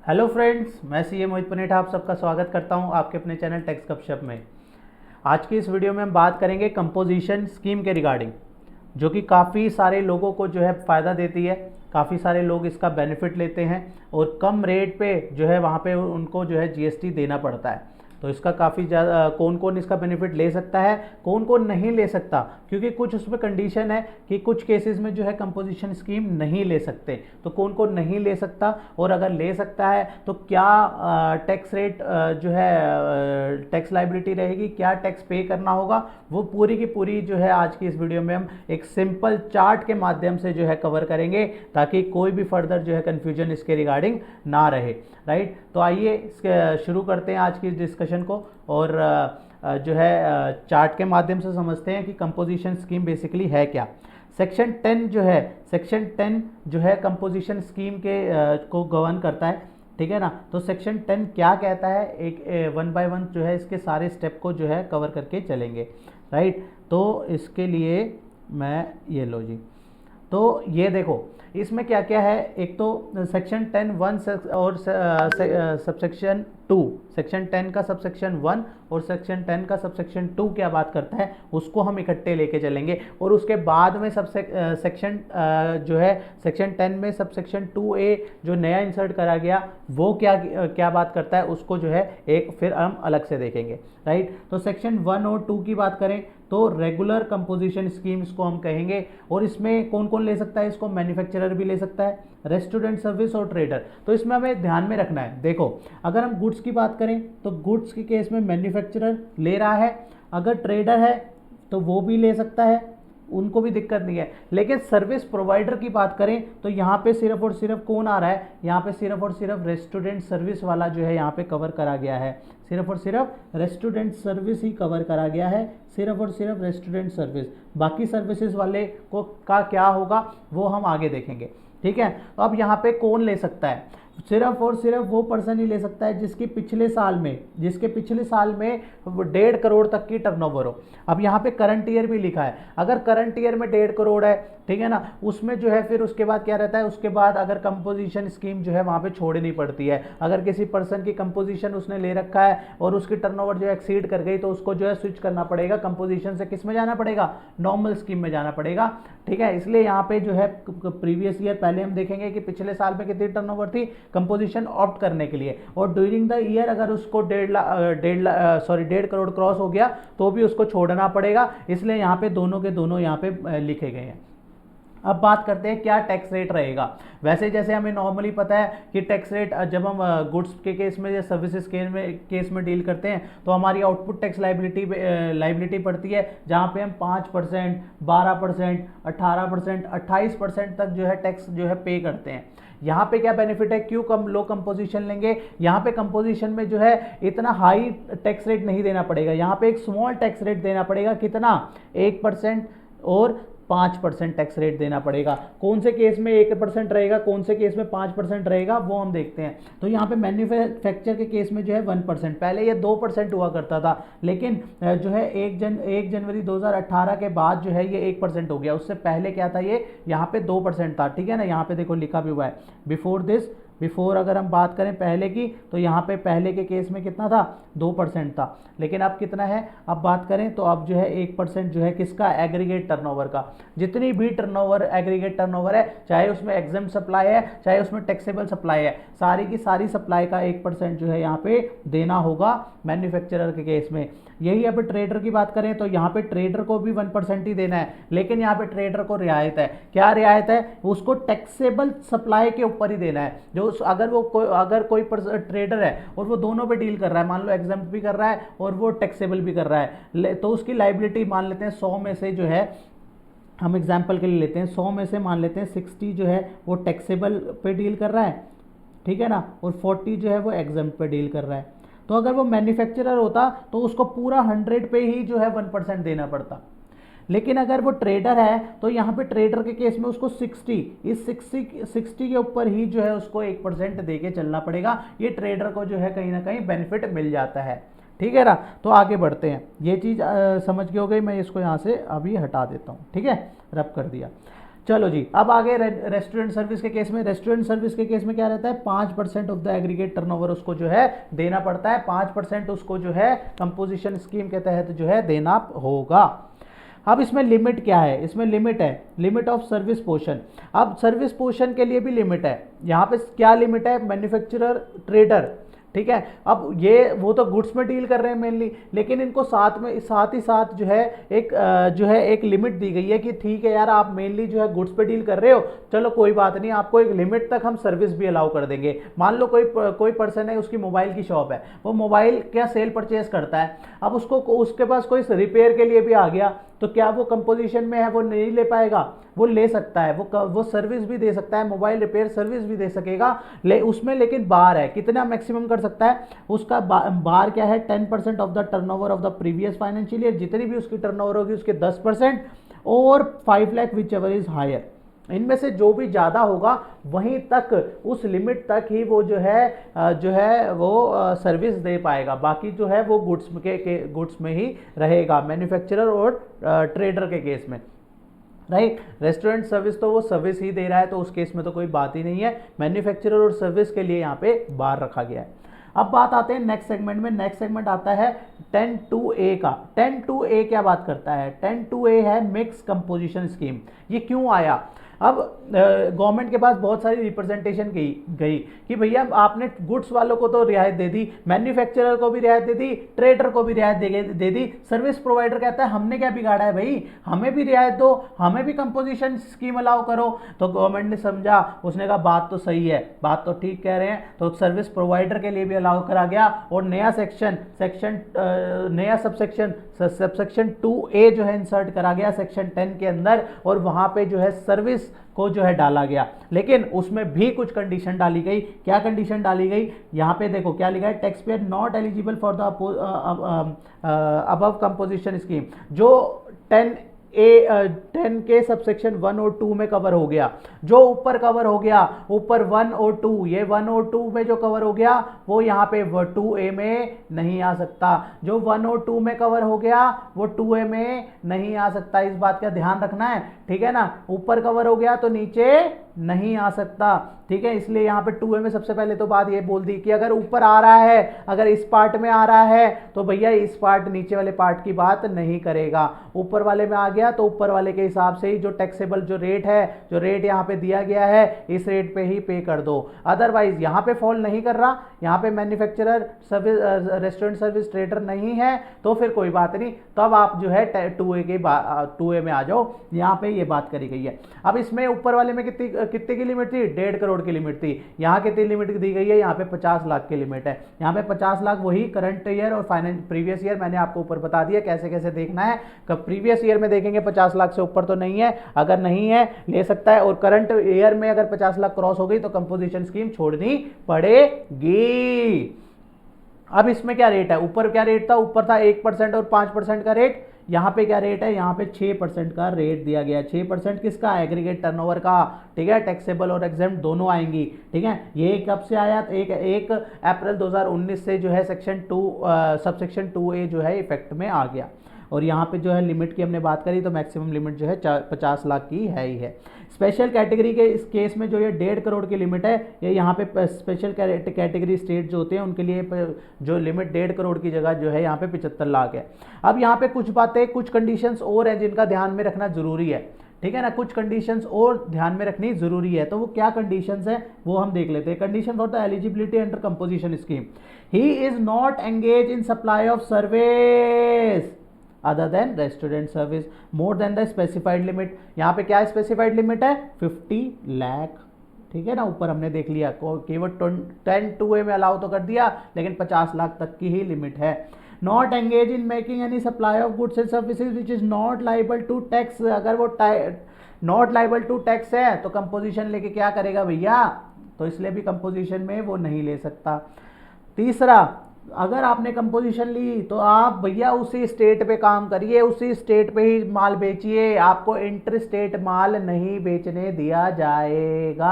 Hello friends, मैं CA मोहित पनेठा आप सबका स्वागत करता हूं आपके अपने चैनल टैक्स गपशप में। आज की इस वीडियो में हम बात करेंगे कंपोजिशन स्कीम के रिगार्डिंग, जो कि काफ़ी सारे लोगों को जो है फ़ायदा देती है। काफ़ी सारे लोग इसका बेनिफिट लेते हैं और कम रेट पे जो है वहाँ पे उनको जो है जीएसटी देना पड़ता है। तो इसका काफ़ी ज़्यादा कौन कौन इसका बेनिफिट ले सकता है, कौन कौन नहीं ले सकता, क्योंकि कुछ उसमें कंडीशन है कि कुछ केसेस में जो है कंपोजिशन स्कीम नहीं ले सकते। तो कौन कौन नहीं ले सकता और अगर ले सकता है तो क्या टैक्स रेट जो है टैक्स लाइबिलिटी रहेगी, क्या टैक्स पे करना होगा, वो पूरी की पूरी जो है आज की इस वीडियो में हम एक सिंपल चार्ट के माध्यम से जो है कवर करेंगे, ताकि कोई भी फर्दर जो है कन्फ्यूजन इसके रिगार्डिंग ना रहे। राइट, तो आइए शुरू करते हैं आज की डिस्कशन को और जो है चार्ट के माध्यम से समझते हैं कि कंपोजिशन स्कीम बेसिकली है क्या। सेक्शन 10 जो है कंपोजिशन स्कीम के को गवर्न करता है। ठीक है ना। तो सेक्शन 10 क्या कहता है, एक वन बाय वन जो है इसके सारे स्टेप को जो है कवर करके चलेंगे। राइट, तो इसके लिए मैं ये लो जी, तो ये देखो इसमें क्या क्या है। एक तो सेक्शन 10(1) और सबसेक्शन 2, सेक्शन 10 का सबसेक्शन 1 और सेक्शन 10 का सबसेक्शन 2 क्या बात करता है, उसको हम इकट्ठे लेके चलेंगे। और उसके बाद में सेक्शन जो है सेक्शन 10 में सबसेक्शन 2A जो नया इंसर्ट करा गया, वो क्या क्या बात करता है, उसको जो है एक फिर हम अलग से देखेंगे। राइट, तो सेक्शन 1 और 2 की बात करें तो रेगुलर कंपोजिशन स्कीम्स को हम कहेंगे। और इसमें कौन कौन ले सकता है, इसको मैन्युफैक्चरर भी ले सकता है, रेस्टोरेंट सर्विस और ट्रेडर। तो इसमें हमें ध्यान में रखना है, देखो अगर हम गुड्स की बात करें तो गुड्स के केस में मैन्युफैक्चरर ले रहा है, अगर ट्रेडर है तो वो भी ले सकता है, उनको भी दिक्कत नहीं है। लेकिन सर्विस प्रोवाइडर की बात करें तो यहाँ पे सिर्फ और सिर्फ कौन आ रहा है, यहाँ पे सिर्फ और सिर्फ रेस्टोरेंट सर्विस वाला जो है यहाँ पे कवर करा गया है। सिर्फ और सिर्फ रेस्टोरेंट सर्विस ही कवर करा गया है, सिर्फ और सिर्फ रेस्टोरेंट सर्विस। बाकी सर्विसेज वाले को का क्या होगा वो हम आगे देखेंगे। ठीक है, तो अब यहाँ पे कौन ले सकता है, सिर्फ और सिर्फ वो पर्सन ही ले सकता है जिसके पिछले साल में 1.5 करोड़ तक की टर्नओवर हो। अब यहाँ पे करंट ईयर भी लिखा है, अगर करंट ईयर में 1.5 करोड़ है, ठीक है ना, उसमें जो है फिर उसके बाद क्या रहता है, उसके बाद अगर कंपोजिशन स्कीम जो है वहाँ पे छोड़नी पड़ती है। अगर किसी पर्सन की कंपोजिशन उसने ले रखा है और उसकी टर्नओवर जो एक्सीड कर गई तो उसको जो है स्विच करना पड़ेगा, कंपोजिशन से किस में जाना पड़ेगा, नॉर्मल स्कीम में जाना पड़ेगा। ठीक है, इसलिए यहाँ पे जो है प्रीवियस ईयर पहले हम देखेंगे कि पिछले साल में कितनी टर्नओवर थी कंपोजिशन ऑप्ट करने के लिए, और ड्यूरिंग द ईयर अगर उसको 1.5 करोड़ क्रॉस हो गया तो भी उसको छोड़ना पड़ेगा। इसलिए यहाँ पे दोनों के दोनों यहाँ पे लिखे गए हैं। अब बात करते हैं क्या टैक्स रेट रहेगा। वैसे जैसे हमें नॉर्मली पता है कि टैक्स रेट जब हम गुड्स के केस में या सर्विसेज केस में डील करते हैं तो हमारी आउटपुट टैक्स लाइबिलिटी पड़ती है, जहाँ पे हम 5%, 12%, 18%, 28% तक जो है टैक्स जो है पे करते हैं। यहाँ पे क्या बेनिफिट है, क्यों कम लो कंपोजिशन लेंगे, यहाँ पे कंपोजिशन में जो है इतना हाई टैक्स रेट नहीं देना पड़ेगा, यहाँ पे एक स्मॉल टैक्स रेट देना पड़ेगा, कितना 1% और 5% टैक्स रेट देना पड़ेगा। कौन से केस में 1% रहेगा, कौन से केस में 5% रहेगा, वो हम देखते हैं। तो यहाँ पे मैन्युफैक्चर के केस में जो है 1%, पहले ये 2% हुआ करता था, लेकिन जो है 1 जनवरी 2018 के बाद जो है ये 1% हो गया। उससे पहले क्या था, ये यहाँ पे 2% था। ठीक है ना, यहाँ पे देखो लिखा भी हुआ है बिफोर अगर हम बात करें पहले की, तो यहाँ पे पहले के केस में कितना था, 2% था। लेकिन अब कितना है, अब बात करें तो अब जो है 1% जो है किसका, एग्रीगेट टर्नओवर का। जितनी भी टर्नओवर एग्रीगेट टर्नओवर है, चाहे उसमें एग्जम्प्ट सप्लाई है चाहे उसमें टैक्सेबल सप्लाई है, सारी की सारी सप्लाई का 1% जो है यहाँ पे देना होगा मैन्युफैक्चरर के केस में। यही अब ट्रेडर की बात करें तो यहाँ पे ट्रेडर को भी 1% ही देना है, लेकिन यहाँ पे ट्रेडर को रियायत है। क्या रियायत है, उसको टैक्सेबल सप्लाई के ऊपर ही देना है। जो अगर कोई ट्रेडर है और वो दोनों पे डील कर रहा है, मान लो एग्जम्प्ट भी कर रहा है और वो टैक्सेबल भी कर रहा है, तो उसकी लाइबिलिटी मान लेते हैं 100 में से जो है, हम एग्जाम्पल के लिए लेते हैं 100 में से मान लेते हैं 60 जो है वो टैक्सेबल पे डील कर रहा है, ठीक है ना, और 40 जो है वो एग्जम्प्ट पे डील कर रहा है। तो अगर वो मैन्युफैक्चरर होता तो उसको पूरा 100 पे ही जो है 1% देना पड़ता। लेकिन अगर वो ट्रेडर है तो यहाँ पे ट्रेडर के केस में उसको 60 के ऊपर ही जो है उसको 1% दे के चलना पड़ेगा। ये ट्रेडर को जो है कहीं ना कहीं बेनिफिट मिल जाता है। ठीक है ना, तो आगे बढ़ते हैं। ये चीज़ समझ के हो गई, मैं इसको यहाँ से अभी हटा देता हूँ। ठीक है, रब कर दिया। चलो जी, अब आगे रेस्टोरेंट सर्विस के केस में। रेस्टोरेंट सर्विस के केस में क्या रहता है, 5% ऑफ द एग्रीगेट टर्नओवर उसको जो है देना पड़ता है, 5% उसको जो है कंपोजिशन स्कीम के तहत जो है देना होगा। अब इसमें लिमिट क्या है, इसमें लिमिट है लिमिट ऑफ सर्विस पोर्शन। अब सर्विस पोर्शन के लिए भी लिमिट है। यहाँ पे क्या लिमिट है, मैन्युफैक्चरर ट्रेडर, ठीक है। अब ये वो तो गुड्स में डील कर रहे हैं मेनली, लेकिन इनको साथ ही साथ जो है एक लिमिट दी गई है कि ठीक है यार, आप मेनली जो है गुड्स पे डील कर रहे हो, चलो कोई बात नहीं, आपको एक लिमिट तक हम सर्विस भी अलाउ कर देंगे। मान लो कोई पर्सन है, उसकी मोबाइल की शॉप है, वो मोबाइल क्या सेल परचेज करता है, अब उसके पास कोई रिपेयर के लिए भी आ गया, तो क्या वो कंपोजिशन में है वो नहीं ले पाएगा, वो ले सकता है, वो सर्विस भी दे सकता है, मोबाइल रिपेयर सर्विस भी दे सकेगा, उसमें लेकिन बार है, कितना मैक्सिमम कर सकता है उसका बार क्या है, 10% of the turnover of the previous financial year, जितनी भी उसकी टर्नओवर होगी उसके 10%, और 5 lakh whichever is higher. इनमें से जो भी ज़्यादा होगा वहीं तक, उस लिमिट तक ही वो जो है वो सर्विस दे पाएगा, बाकी जो है वो गुड्स में ही रहेगा, मैन्युफैक्चरर और ट्रेडर के केस में, राइट। रेस्टोरेंट सर्विस तो वो सर्विस ही दे रहा है, तो उस केस में तो कोई बात ही नहीं है। मैन्युफैक्चरर और सर्विस के लिए यहाँ पे बार रखा गया है। अब बात आते हैं नेक्स्ट सेगमेंट में। नेक्स्ट सेगमेंट आता है 10(2)(a) का। 10(2)(a) क्या बात करता है, 10(2)(a) है मिक्स कंपोजिशन स्कीम। ये क्यों आया, अब गवर्नमेंट के पास बहुत सारी रिप्रेजेंटेशन गई कि भैया आपने गुड्स वालों को तो रियायत दे दी, मैन्युफैक्चरर को भी रियायत दे दी, ट्रेडर को भी रियायत दे दी, सर्विस प्रोवाइडर कहता है हमने क्या बिगाड़ा है भाई, हमें भी रियायत दो, हमें भी कंपोजिशन स्कीम अलाउ करो। तो गवर्नमेंट ने समझा, उसने कहा बात तो सही है, बात तो ठीक कह रहे हैं, तो सर्विस प्रोवाइडर के लिए भी अलाउ करा गया, और नया नया सबसेक्शन 2A जो है इंसर्ट करा गया सेक्शन 10 के अंदर, और वहां पे जो है सर्विस को जो है डाला गया। लेकिन उसमें भी कुछ कंडीशन डाली गई। क्या कंडीशन डाली गई, यहां पे देखो क्या लिखा है, tax payer not eligible for the above composition scheme. जो 10 के सबसेक्शन 1 और 2 में कवर हो गया, जो ऊपर कवर हो गया, ऊपर 1 और 2, ये 1 और 2 में जो कवर हो गया वो यहाँ पे 2A में नहीं आ सकता, जो 1 और 2 में कवर हो गया वो 2A में नहीं आ सकता। इस बात का ध्यान रखना है, ठीक है ना, ऊपर कवर हो गया तो नीचे नहीं आ सकता, ठीक है। इसलिए यहाँ पे 2A में सबसे पहले तो बात ये बोल दी कि अगर ऊपर आ रहा है, अगर इस पार्ट में आ रहा है, तो भैया इस पार्ट नीचे वाले पार्ट की बात नहीं करेगा। ऊपर वाले में आ गया तो ऊपर वाले के हिसाब से ही जो टैक्सेबल जो रेट है, जो रेट यहाँ पे दिया गया है, इस रेट पे ही पे कर दो। अदरवाइज यहाँ पे फॉल नहीं कर रहा, यहाँ पे manufacturer service restaurant service trader नहीं है, तो फिर कोई बात नहीं, तब आप जो है 2A में आ जाओ। यहाँ पे ये बात करी गई है। अब इसमें ऊपर वाले में कितने की लिमिट थी, 1.5 करोड़ की लिमिट थी। यहाँ कितनी लिमिट दी गई है, यहाँ पे 50 लाख की लिमिट है। यहाँ पे 50 लाख वही करंट ईयर और प्रीवियस ईयर, मैंने आपको ऊपर बता दिया कैसे कैसे देखना है। कब प्रीवियस ईयर में देखेंगे 50 लाख से ऊपर तो नहीं है, अगर नहीं है ले सकता है, और करंट ईयर में अगर 50 लाख क्रॉस हो गई तो कंपोजिशन स्कीम छोड़नी पड़ेगी। अब इसमें क्या रेट है, ऊपर क्या रेट था, ऊपर था 1% और 5% का रेट, यहाँ पे क्या रेट है, यहाँ पे 6% का रेट दिया गया। 6% किसका, एग्रीगेट टर्नओवर का, ठीक है, टैक्सेबल और एग्जेम्प्ट दोनों आएंगी, ठीक है। ये कब से आया, 1 अप्रैल 2019 से जो है सबसेक्शन 2A जो है इफेक्ट में आ गया। और यहाँ पे जो है लिमिट की हमने बात करी तो मैक्सिमम लिमिट जो है 50 लाख की है ही है। स्पेशल कैटेगरी के इस केस में जो ये 1.5 करोड़ की लिमिट है, ये यहाँ पे स्पेशल कैटेगरी स्टेट जो होते हैं उनके लिए जो लिमिट 1.5 करोड़ की जगह जो है यहाँ पे 75 लाख है। अब यहाँ पे कुछ बातें, कुछ कंडीशंस और हैं जिनका ध्यान में रखना जरूरी है, ठीक है ना, कुछ कंडीशंस और ध्यान में रखनी जरूरी है। तो वो क्या कंडीशंस है वो हम देख लेते हैं। Condition for the eligibility under composition scheme, he is not engage in supply of service other than restaurant service more than the specified limit. यहाँ पे क्या स्पेसिफाइड लिमिट है, 50 लाख, ठीक है ना, ऊपर हमने देख लिया, केवल 10(2)(a) में अलाउ तो कर दिया, लेकिन 50 लाख तक की ही लिमिट है। Not engage in making any supply of goods and services which is not liable to tax. अगर वो नॉट लाइबल टू टैक्स है तो कंपोजिशन लेके क्या करेगा भैया, तो इसलिए भी कंपोजिशन में वो नहीं ले सकता। तीसरा, अगर आपने कंपोजिशन ली तो आप भैया उसी स्टेट पे काम करिए, उसी स्टेट पे ही माल बेचिए, आपको इंटर स्टेट माल नहीं बेचने दिया जाएगा।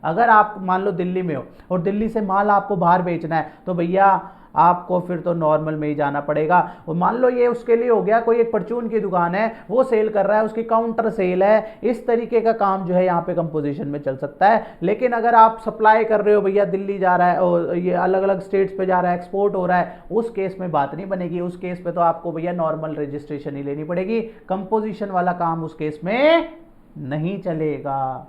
अगर आप मान लो दिल्ली में हो और दिल्ली से माल आपको बाहर बेचना है तो भैया आपको फिर तो नॉर्मल में ही जाना पड़ेगा। और मान लो ये उसके लिए हो गया, कोई एक परचून की दुकान है, वो सेल कर रहा है, उसकी काउंटर सेल है, इस तरीके का काम जो है यहाँ पे कंपोजिशन में चल सकता है। लेकिन अगर आप सप्लाई कर रहे हो भैया, दिल्ली जा रहा है और ये अलग अलग स्टेट्स पे जा रहा है, एक्सपोर्ट हो रहा है, उस केस में बात नहीं बनेगी। उस केस पे तो आपको भैया नॉर्मल रजिस्ट्रेशन ही लेनी पड़ेगी, कंपोजिशन वाला काम उस केस में नहीं चलेगा।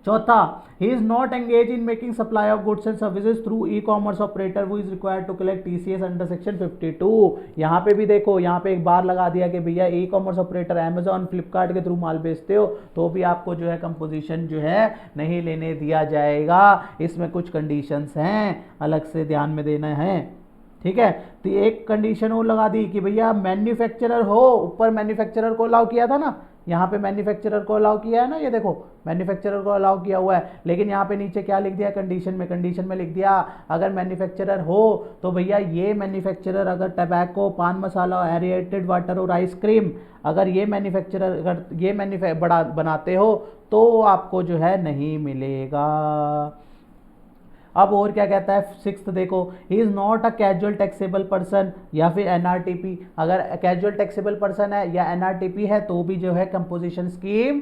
चौथा, he is not engage in making supply of goods and services through e commerce operator who is required to collect TCS under section 52। यहाँ पे भी देखो, यहाँ पे एक बार लगा दिया कि भैया ई कॉमर्स ऑपरेटर अमेजॉन फ्लिपकार्ट के थ्रू माल बेचते हो तो भी आपको जो है कंपोजिशन जो है नहीं लेने दिया जाएगा। इसमें कुछ कंडीशंस हैं, अलग से ध्यान में देना है, ठीक है। तो एक कंडीशन और लगा दी कि भैया मैन्युफैक्चरर हो, ऊपर मैन्युफैक्चरर को अलाउ किया था ना, यहाँ पे मैन्युफैक्चरर को अलाउ किया है ना, ये देखो मैन्युफैक्चरर को अलाउ किया हुआ है। लेकिन यहाँ पे नीचे क्या लिख दिया कंडीशन में लिख दिया अगर मैन्युफैक्चरर हो तो भैया ये मैन्युफैक्चरर अगर टबैको, पान मसाला, एरिएटेड वाटर और आइसक्रीम, अगर ये मैन्युफैक्चरर अगर ये बनाते हो तो आपको जो है नहीं मिलेगा। अब और क्या कहता है सिक्स्थ देखो, ही is not a casual taxable person या फिर एनआरटीपी। अगर कैजुअल टैक्सेबल पर्सन है या एनआरटीपी है तो भी जो है कंपोजिशन स्कीम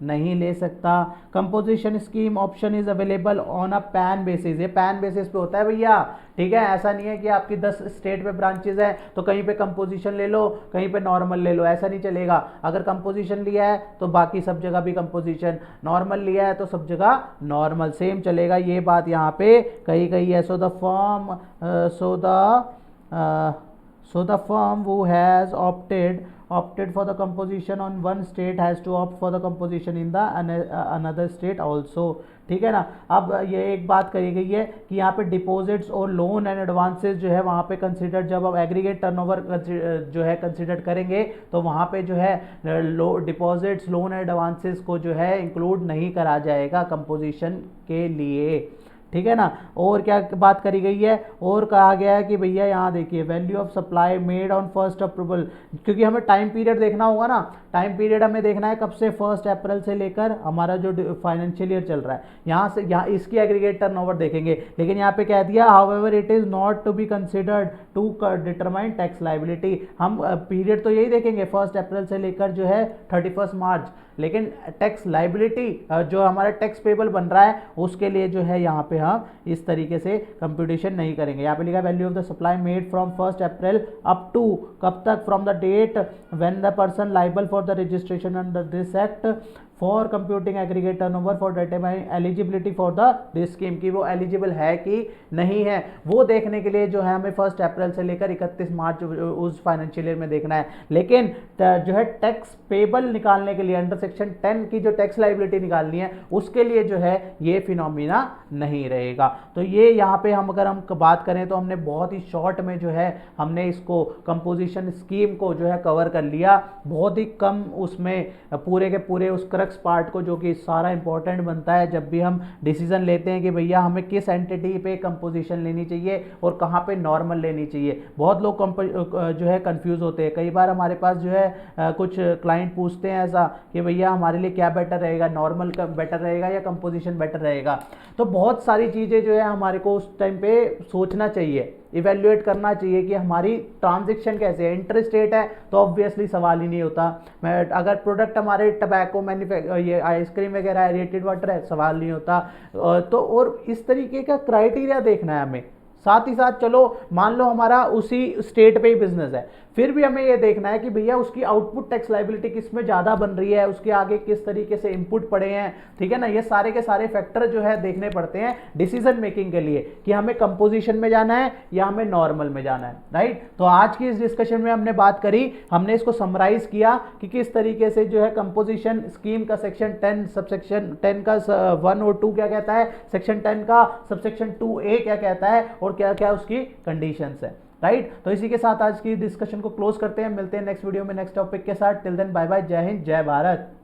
नहीं ले सकता। Composition scheme option is available on a pan basis, ये पैन बेसिस पे होता है भैया, ठीक है। ऐसा नहीं है कि आपकी 10 स्टेट पे ब्रांचेज हैं तो कहीं पे कंपोजिशन ले लो, कहीं पे नॉर्मल ले लो, ऐसा नहीं चलेगा। अगर कंपोजिशन लिया है तो बाकी सब जगह भी कंपोजिशन, नॉर्मल लिया है तो सब जगह नॉर्मल, सेम चलेगा। ये बात यहाँ पे कही गई है। So the firm the firm who has opted for the composition on one state has to opt for the composition in the another state also, ठीक है ना। अब ये एक बात कही गई है कि यहाँ पे डिपॉजिट्स और लोन एंड एडवांसेस जो है वहाँ पे कंसिडर, जब आप एग्रीगेट टर्नओवर जो है कंसिडर करेंगे तो वहाँ पे जो है डिपॉजिट्स, लोन एंड एडवांसेस को जो है इंक्लूड नहीं करा जाएगा कंपोजिशन के लिए, ठीक है ना। और क्या बात करी गई है, और कहा गया है कि भैया यहाँ देखिए value of supply made on first approval, क्योंकि हमें टाइम पीरियड देखना होगा ना, टाइम पीरियड हमें देखना है कब से, 1 अप्रैल से लेकर हमारा जो फाइनेंशियल ईयर चल रहा है, यहाँ से यहाँ इसकी एग्रीगेट टर्नओवर देखेंगे। लेकिन यहाँ पे कह दिया however it is not to be considered to determine tax liability. हम पीरियड तो यही देखेंगे 1 अप्रैल से लेकर जो है 31 मार्च, लेकिन टैक्स लाइबिलिटी जो हमारा टैक्स पेबल बन रहा है उसके लिए जो है यहाँ पे हम इस तरीके से कंप्यूटेशन नहीं करेंगे। यहाँ पे लिखा value of the supply made from 1 April up to, कब तक, from the date when the person liable for the registration under this act for computing aggregate turnover for determine eligibility for the this scheme, की वो eligible है कि नहीं है, वो देखने के लिए जो है हमें 1 अप्रैल से लेकर 31 मार्च उस फाइनेंशियल ईयर में देखना है। लेकिन जो है टैक्स पेबल निकालने के लिए अंडर सेक्शन 10 की जो टैक्स लाइबिलिटी निकालनी है उसके लिए जो है ये फिनोमिना नहीं रहेगा। तो ये यहाँ पे अगर हम बात करें तो हमने बहुत ही शॉर्ट में जो है हमने इसको कंपोजिशन स्कीम को जो है कवर कर लिया, बहुत ही कम उसमें पूरे के पूरे उस पार्ट को, जो कि सारा इंपॉर्टेंट बनता है जब भी हम डिसीजन लेते हैं कि भैया हमें किस एंटिटी पे कंपोजिशन लेनी चाहिए और कहाँ पे नॉर्मल लेनी चाहिए। बहुत लोग जो है कंफ्यूज होते हैं, कई बार हमारे पास जो है कुछ क्लाइंट पूछते हैं ऐसा कि भैया हमारे लिए क्या बेटर रहेगा, नॉर्मल बेटर रहेगा या कंपोजिशन बेटर रहेगा। तो बहुत सारी चीज़ें जो है हमारे को उस टाइम पे सोचना चाहिए, इवेल्युएट करना चाहिए कि हमारी ट्रांजैक्शन कैसे है। इंटरेस्ट रेट है तो ऑब्वियसली सवाल ही नहीं होता, मैं अगर प्रोडक्ट हमारे टबैको ये आइसक्रीम वगैरह रेटेड वाटर है सवाल नहीं होता। तो और इस तरीके का क्राइटेरिया देखना है हमें। साथ ही साथ चलो मान लो हमारा उसी स्टेट पे ही बिजनेस है, फिर भी हमें ये देखना है कि भैया उसकी आउटपुट टैक्स लाइबिलिटी किस में ज़्यादा बन रही है, उसके आगे किस तरीके से इनपुट पड़े हैं, ठीक है ना। ये सारे के सारे फैक्टर जो है देखने पड़ते हैं डिसीजन मेकिंग के लिए कि हमें कंपोजिशन में जाना है या हमें नॉर्मल में जाना है, राइट। तो आज की इस डिस्कशन में हमने बात करी, हमने इसको समराइज किया कि किस तरीके से जो है कंपोजिशन स्कीम का सेक्शन 10 सबसेक्शन 10 का 1 और 2 क्या कहता है, सेक्शन 10 का सबसेक्शन 2A क्या कहता है और क्या क्या उसकी कंडीशंस है, राइट। तो इसी के साथ आज की डिस्कशन को क्लोज करते हैं, मिलते हैं नेक्स्ट वीडियो में नेक्स्ट टॉपिक के साथ। टिल देन बाय बाय, जय हिंद, जय भारत।